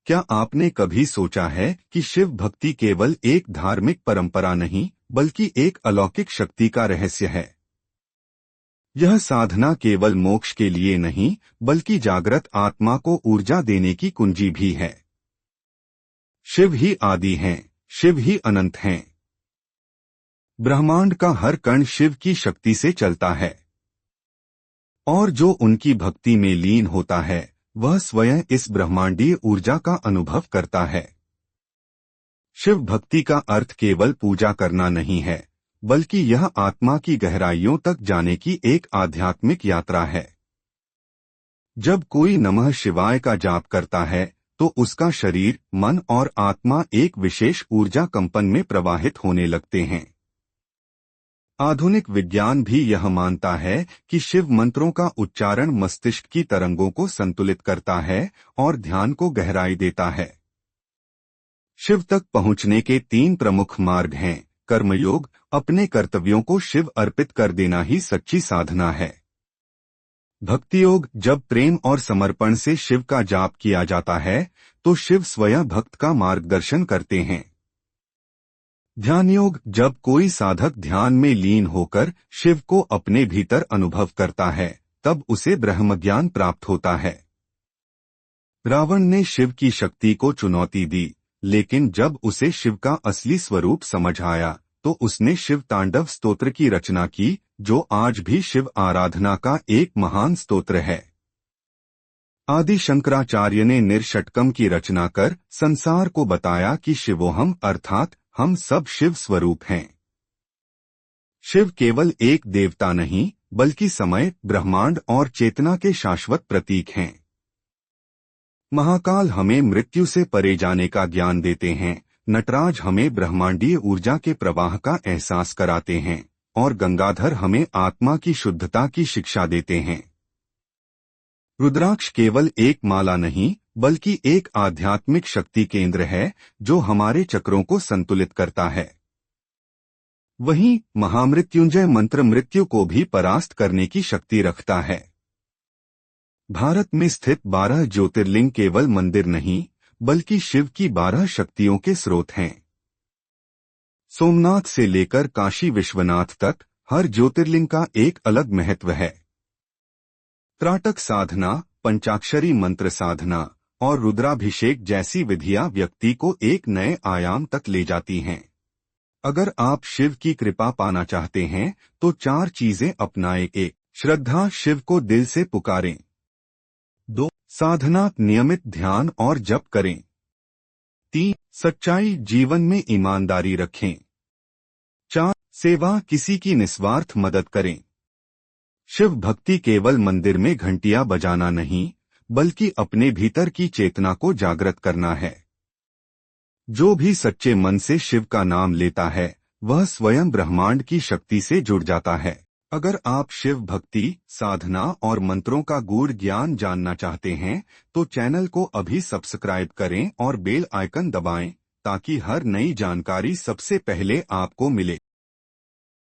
क्या आपने कभी सोचा है कि शिव भक्ति केवल एक धार्मिक परंपरा नहीं बल्कि एक अलौकिक शक्ति का रहस्य है। यह साधना केवल मोक्ष के लिए नहीं बल्कि जागृत आत्मा को ऊर्जा देने की कुंजी भी है। शिव ही आदि हैं, शिव ही अनंत हैं। ब्रह्मांड का हर कण शिव की शक्ति से चलता है और जो उनकी भक्ति में लीन होता है वह स्वयं इस ब्रह्मांडीय ऊर्जा का अनुभव करता है। शिव भक्ति का अर्थ केवल पूजा करना नहीं है बल्कि यह आत्मा की गहराइयों तक जाने की एक आध्यात्मिक यात्रा है। जब कोई नमः शिवाय का जाप करता है तो उसका शरीर, मन और आत्मा एक विशेष ऊर्जा कंपन में प्रवाहित होने लगते हैं। आधुनिक विज्ञान भी यह मानता है कि शिव मंत्रों का उच्चारण मस्तिष्क की तरंगों को संतुलित करता है और ध्यान को गहराई देता है। शिव तक पहुंचने के 3 प्रमुख मार्ग हैं। कर्मयोग, अपने कर्तव्यों को शिव अर्पित कर देना ही सच्ची साधना है। भक्ति योग, जब प्रेम और समर्पण से शिव का जाप किया जाता है तो शिव स्वयं भक्त का मार्गदर्शन करते हैं। ध्यान योग, जब कोई साधक ध्यान में लीन होकर शिव को अपने भीतर अनुभव करता है तब उसे ब्रह्मज्ञान प्राप्त होता है। रावण ने शिव की शक्ति को चुनौती दी, लेकिन जब उसे शिव का असली स्वरूप समझ आया तो उसने शिव तांडव स्तोत्र की रचना की, जो आज भी शिव आराधना का एक महान स्तोत्र है। आदि शंकराचार्य ने निर्षटकम की रचना कर संसार को बताया कि शिवोहम अर्थात हम सब शिव स्वरूप हैं। शिव केवल एक देवता नहीं बल्कि समय, ब्रह्मांड और चेतना के शाश्वत प्रतीक हैं। महाकाल हमें मृत्यु से परे जाने का ज्ञान देते हैं, नटराज हमें ब्रह्मांडीय ऊर्जा के प्रवाह का एहसास कराते हैं और गंगाधर हमें आत्मा की शुद्धता की शिक्षा देते हैं। रुद्राक्ष केवल एक माला नहीं बल्कि एक आध्यात्मिक शक्ति केंद्र है जो हमारे चक्रों को संतुलित करता है। वहीं महामृत्युंजय मंत्र मृत्यु को भी परास्त करने की शक्ति रखता है। भारत में स्थित 12 ज्योतिर्लिंग केवल मंदिर नहीं बल्कि शिव की 12 शक्तियों के स्रोत हैं। सोमनाथ से लेकर काशी विश्वनाथ तक हर ज्योतिर्लिंग का एक अलग महत्व है। त्राटक साधना, पंचाक्षरी मंत्र साधना और रुद्राभिषेक जैसी विधियां व्यक्ति को एक नए आयाम तक ले जाती हैं। अगर आप शिव की कृपा पाना चाहते हैं तो 4 चीजें अपनाएं। 1. श्रद्धा, शिव को दिल से पुकारें। 2. साधना, नियमित ध्यान और जप करें। 3. सच्चाई, जीवन में ईमानदारी रखें। 4. सेवा, किसी की निस्वार्थ मदद करें। शिव भक्ति केवल मंदिर में घंटियां बजाना नहीं बल्कि अपने भीतर की चेतना को जागृत करना है। जो भी सच्चे मन से शिव का नाम लेता है वह स्वयं ब्रह्मांड की शक्ति से जुड़ जाता है। अगर आप शिव भक्ति, साधना और मंत्रों का गूढ़ ज्ञान जानना चाहते हैं तो चैनल को अभी सब्सक्राइब करें और बेल आइकन दबाएं ताकि हर नई जानकारी सबसे पहले आपको मिले।